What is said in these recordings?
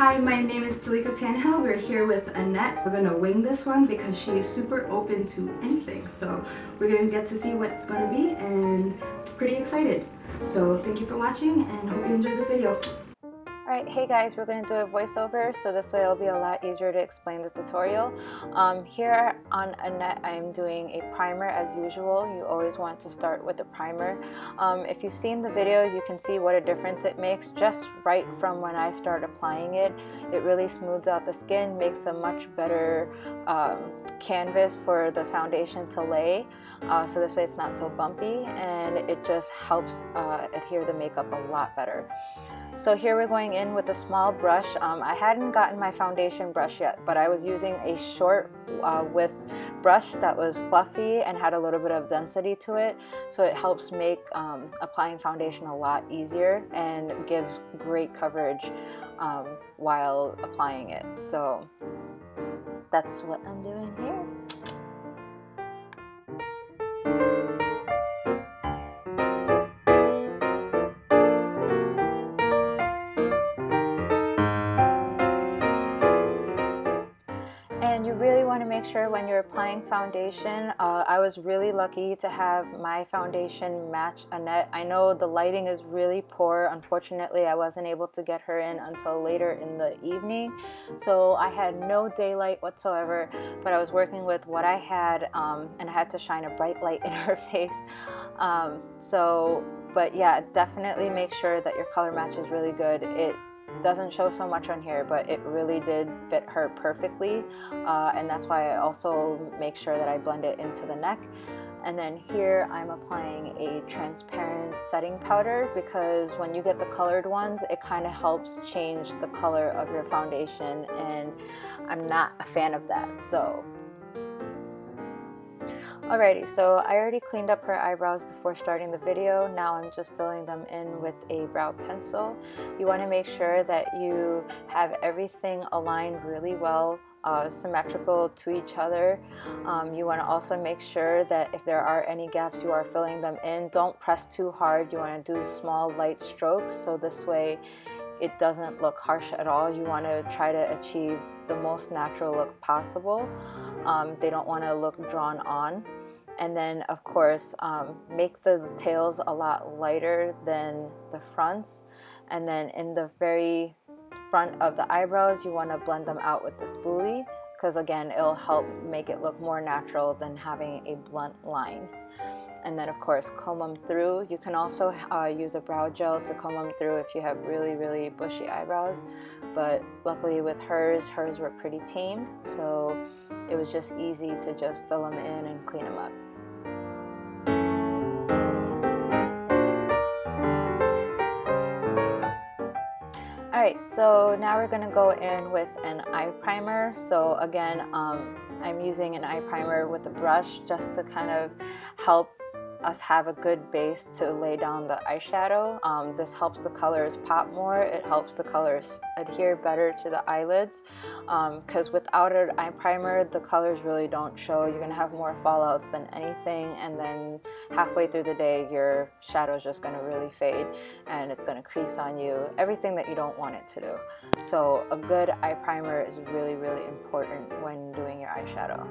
Hi, my name is Talika Tanhill. We're here with Annette. We're gonna wing this one because she is super open to anything. So we're gonna get to see what it's gonna be and pretty excited. So thank you for watching and hope you enjoyed this video. Alright, hey guys, we're going to do a voiceover, so this way it'll be a lot easier to explain the tutorial. Here on Annette, I'm doing a primer as usual. You always want to start with a primer. If you've seen the videos, you can see what a difference it makes just right from when I start applying it. It really smooths out the skin, makes a much better canvas for the foundation to lay. So this way it's not so bumpy, and it just helps adhere the makeup a lot better. So here we're going in with a small brush. I hadn't gotten my foundation brush yet, but I was using a short width brush that was fluffy and had a little bit of density to it. So it helps make applying foundation a lot easier and gives great coverage while applying it. So that's what I'm doing here. And you really want to make sure when you're applying foundation, I was really lucky to have my foundation match Annette. I know the lighting is really poor. Unfortunately, I wasn't able to get her in until later in the evening. So I had no daylight whatsoever, but I was working with what I had, and I had to shine a bright light in her face. But yeah, definitely make sure that your color match is really good. It doesn't show so much on here, but it really did fit her perfectly, and that's why I also make sure that I blend it into the neck. And then here I'm applying a transparent setting powder, because when you get the colored ones, it kind of helps change the color of your foundation, and I'm not a fan of that. So alrighty, so I already cleaned up her eyebrows before starting the video. Now I'm just filling them in with a brow pencil. You want to make sure that you have everything aligned really well, symmetrical to each other. You want to also make sure that if there are any gaps, you are filling them in. Don't press too hard. You want to do small light strokes, so this way it doesn't look harsh at all. You want to try to achieve the most natural look possible. They don't want to look drawn on. And then of course make the tails a lot lighter than the fronts, and then in the very front of the eyebrows you want to blend them out with the spoolie, because again it'll help make it look more natural than having a blunt line. And then of course comb them through. You can also use a brow gel to comb them through if you have really bushy eyebrows, but luckily with hers were pretty tame, so it was just easy to just fill them in and clean them up. Alright, so now we're going to go in with an eye primer. So again, I'm using an eye primer with a brush just to kind of help us have a good base to lay down the eyeshadow. This helps the colors pop more. It helps the colors adhere better to the eyelids, because without an eye primer the colors really don't show. You're gonna have more fallouts than anything, and then halfway through the day your shadow is just gonna really fade and it's gonna crease on you, everything that you don't want it to do. So a good eye primer is really important when doing your eyeshadow.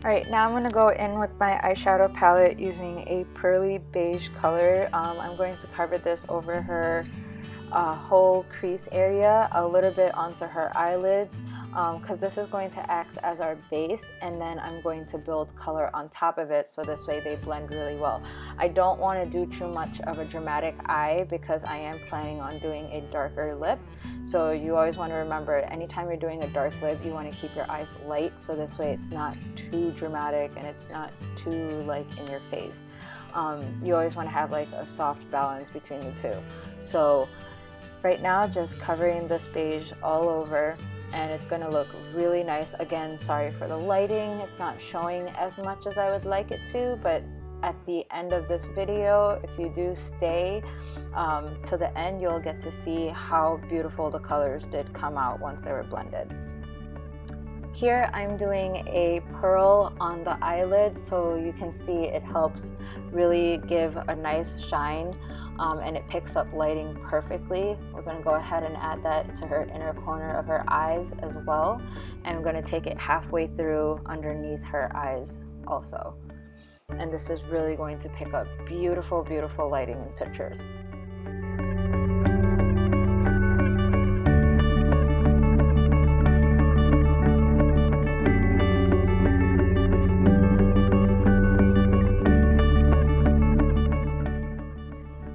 Alright, now I'm going to go in with my eyeshadow palette using a pearly beige color. I'm going to cover this over her whole crease area, a little bit onto her eyelids, because this is going to act as our base, and then I'm going to build color on top of it so this way they blend really well. I don't want to do too much of a dramatic eye because I am planning on doing a darker lip. So you always want to remember, anytime you're doing a dark lip, you want to keep your eyes light so this way it's not too dramatic and it's not too like in your face. You always want to have like a soft balance between the two. So right now, just covering this beige all over, and it's going to look really nice. Again, sorry for the lighting, it's not showing as much as I would like it to, but at the end of this video, if you do stay to the end, you'll get to see how beautiful the colors did come out once they were blended. Here I'm doing a pearl on the eyelid so you can see it helps really give a nice shine, and it picks up lighting perfectly. We're going to go ahead and add that to her inner corner of her eyes as well, and I'm going to take it halfway through underneath her eyes also. And this is really going to pick up beautiful, beautiful lighting in pictures.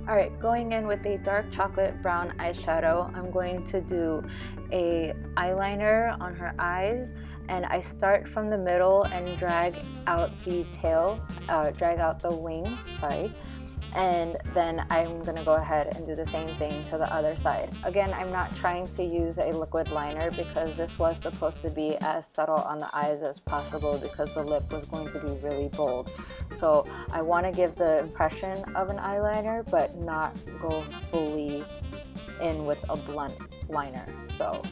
Alright, going in with a dark chocolate brown eyeshadow, I'm going to do a eyeliner on her eyes, and I start from the middle and drag out the tail, drag out the wing, sorry, and then I'm going to go ahead and do the same thing to the other side. Again, I'm not trying to use a liquid liner because this was supposed to be as subtle on the eyes as possible because the lip was going to be really bold. So I want to give the impression of an eyeliner but not go fully in with a blunt liner. So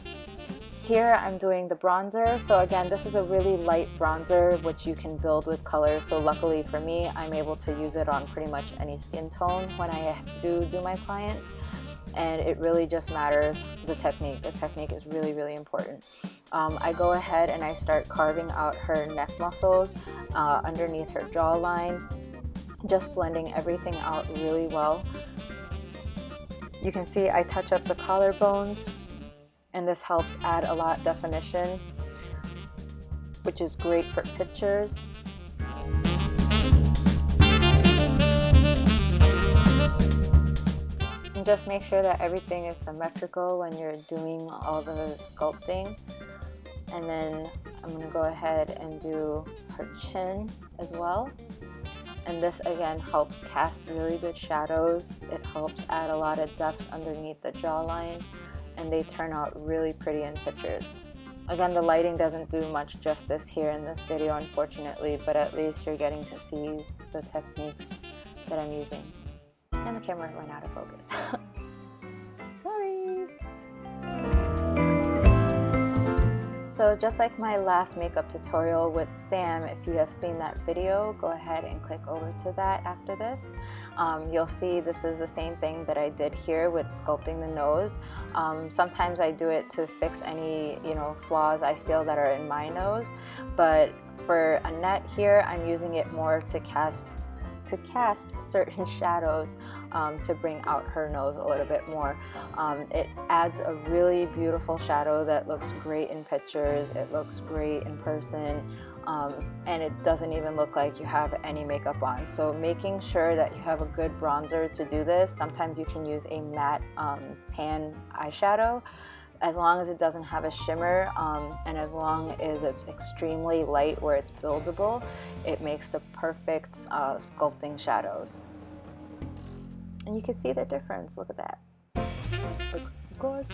here I'm doing the bronzer. So again, this is a really light bronzer which you can build with color. So luckily for me, I'm able to use it on pretty much any skin tone when I do my clients. And it really just matters the technique. The technique is really, really important. I go ahead and I start carving out her neck muscles underneath her jawline, just blending everything out really well. You can see I touch up the collarbones, and this helps add a lot of definition, which is great for pictures. And just make sure that everything is symmetrical when you're doing all the sculpting. And then I'm going to go ahead and do her chin as well. And this again helps cast really good shadows. It helps add a lot of depth underneath the jawline, and they turn out really pretty in pictures. Again, the lighting doesn't do much justice here in this video, unfortunately, but at least you're getting to see the techniques that I'm using. And the camera went out of focus. Sorry. So just like my last makeup tutorial with Sam, if you have seen that video, go ahead and click over to that after this. You'll see this is the same thing that I did here with sculpting the nose. Sometimes I do it to fix any flaws I feel that are in my nose, but for Annette here, I'm using it more to cast certain shadows to bring out her nose a little bit more. It adds a really beautiful shadow that looks great in pictures, it looks great in person, and it doesn't even look like you have any makeup on. So making sure that you have a good bronzer to do this. Sometimes you can use a matte tan eyeshadow, as long as it doesn't have a shimmer, and as long as it's extremely light where it's buildable, it makes the perfect sculpting shadows. And you can see the difference, look at that. Looks gorgeous.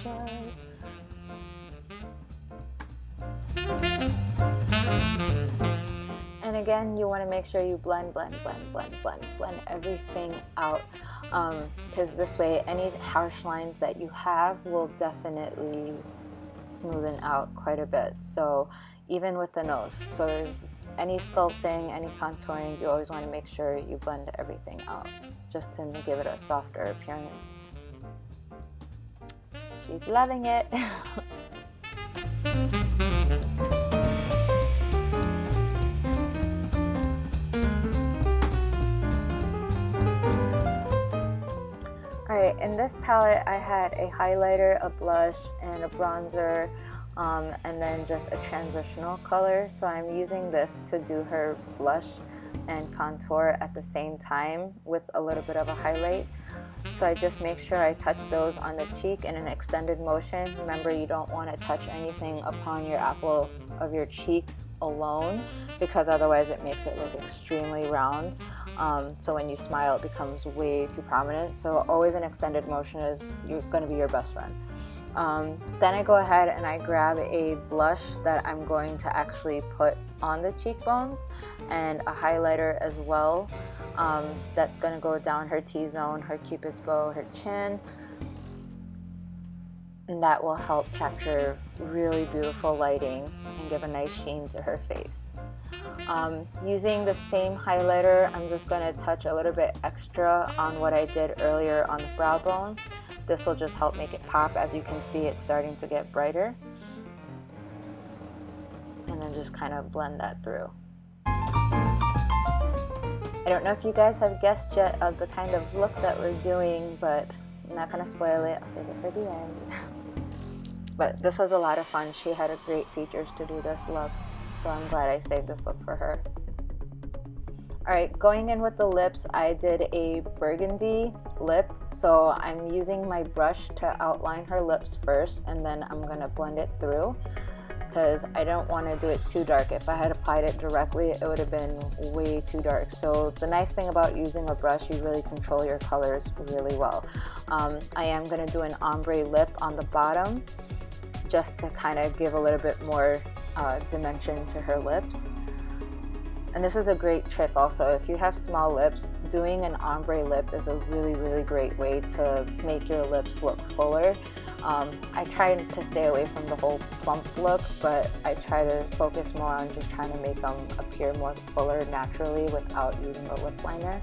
And again, you want to make sure you blend everything out, because this way any harsh lines that you have will definitely smoothen out quite a bit. So even with the nose, so any sculpting, any contouring, you always want to make sure you blend everything out just to give it a softer appearance. She's loving it. Alright, in this palette I had a highlighter, a blush, and a bronzer and then just a transitional color. So I'm using this to do her blush and contour at the same time with a little bit of a highlight. So I just make sure I touch those on the cheek in an extended motion. Remember, you don't want to touch anything upon your apple of your cheeks alone, because otherwise it makes it look extremely round. So when you smile, it becomes way too prominent. So always an extended motion is going to be your best friend. Then I go ahead and I grab a blush that I'm going to actually put on the cheekbones, and a highlighter as well. That's going to go down her T-zone, her cupid's bow, her chin, and that will help capture really beautiful lighting and give a nice sheen to her face. Using the same highlighter, I'm just going to touch a little bit extra on what I did earlier on the brow bone. This will just help make it pop. As you can see, it's starting to get brighter. And then just kind of blend that through. I don't know if you guys have guessed yet of the kind of look that we're doing, but I'm not going to spoil it. I'll save it for the end. But this was a lot of fun. She had a great features to do this look, so I'm glad I saved this look for her. Alright, going in with the lips, I did a burgundy lip, so I'm using my brush to outline her lips first, and then I'm going to blend it through, because I don't want to do it too dark. If I had applied it directly, it would have been way too dark. So the nice thing about using a brush, you really control your colors really well. I am going to do an ombre lip on the bottom, just to kind of give a little bit more dimension to her lips. And this is a great trick also. If you have small lips, doing an ombre lip is a really great way to make your lips look fuller. I try to stay away from the whole plump look, but I try to focus more on just trying to make them appear more fuller naturally without using the lip liner.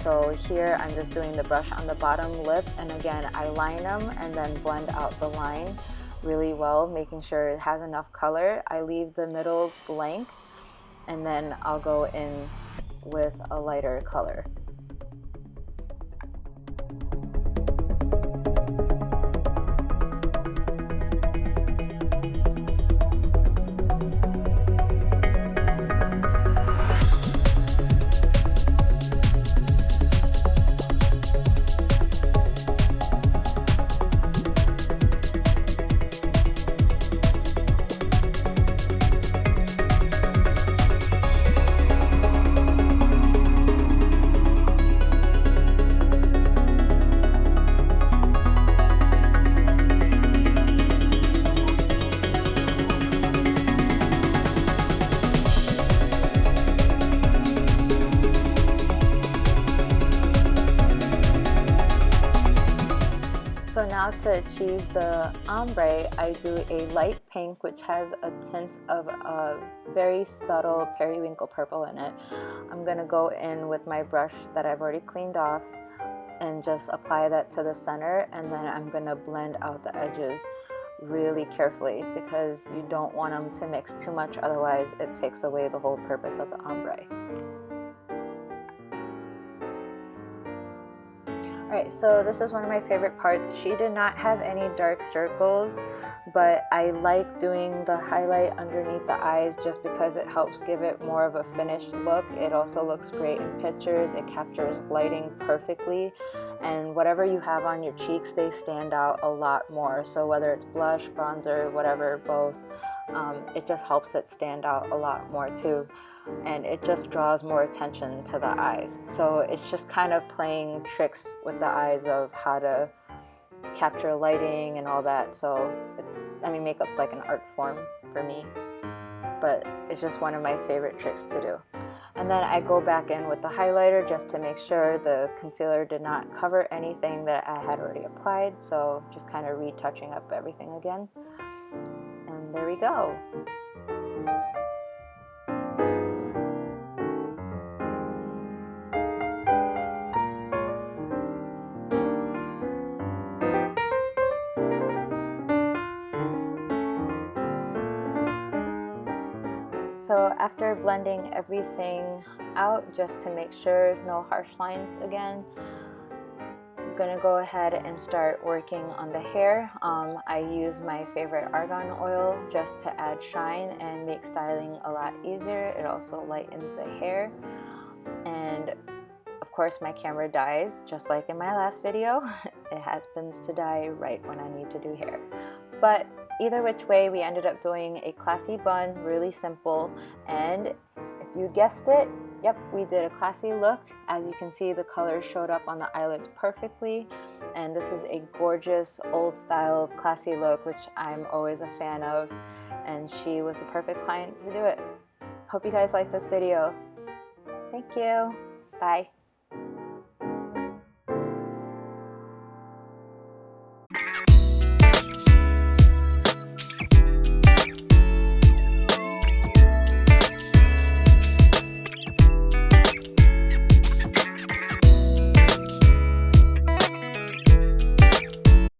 So here I'm just doing the brush on the bottom lip, and again I line them and then blend out the line really well, making sure it has enough color. I leave the middle blank, and then I'll go in with a lighter color. So now to achieve the ombre, I do a light pink, which has a tint of a very subtle periwinkle purple in it. I'm going to go in with my brush that I've already cleaned off and just apply that to the center, and then I'm going to blend out the edges really carefully, because you don't want them to mix too much, otherwise it takes away the whole purpose of the ombre. Alright, so this is one of my favorite parts. She did not have any dark circles, but I like doing the highlight underneath the eyes just because it helps give it more of a finished look. It also looks great in pictures. It captures lighting perfectly, and whatever you have on your cheeks, they stand out a lot more. So whether it's blush, bronzer, whatever, both, it just helps it stand out a lot more too. And it just draws more attention to the eyes. So it's just kind of playing tricks with the eyes of how to capture lighting and all that. So I mean, makeup's like an art form for me, but it's just one of my favorite tricks to do. And then I go back in with the highlighter just to make sure the concealer did not cover anything that I had already applied. So just kind of retouching up everything again. And there we go. So after blending everything out, just to make sure no harsh lines again, I'm gonna go ahead and start working on the hair. I use my favorite argan oil just to add shine and make styling a lot easier. It also lightens the hair, and of course my camera dies just like in my last video. It happens to die right when I need to do hair. But either which way, we ended up doing a classy bun, really simple, and if you guessed it, yep, we did a classy look. As you can see, the colors showed up on the eyelids perfectly, and this is a gorgeous old style classy look, which I'm always a fan of, and she was the perfect client to do it. Hope you guys like this video. Thank you. Bye.